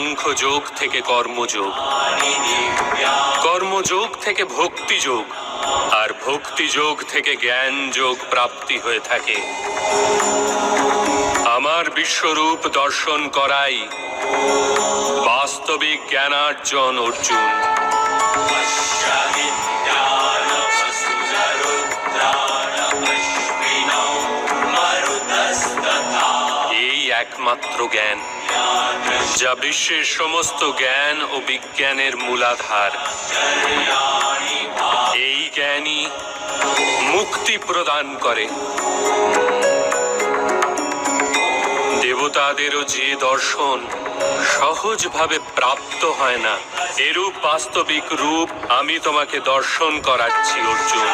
সাংখ্যযোগ থেকে কর্মযোগ, কর্মযোগ থেকে ভক্তিযোগ, আর ভক্তিযোগ থেকে জ্ঞান যোগ প্রাপ্তি হয়ে থাকে। আমার বিশ্বরূপ দর্শন করাই বাস্তবিক জ্ঞানার্জন অর্জুন। এই একমাত্র জ্ঞান যা বিশ্বের সমস্ত জ্ঞান ও বিজ্ঞানের মূলাধার। এই জ্ঞানই মুক্তি প্রদান করে। দেবতাদেরও যে দর্শন সহজভাবে প্রাপ্ত হয় না, এরূপ বাস্তবিক রূপ আমি তোমাকে দর্শন করাচ্ছি অর্জুন।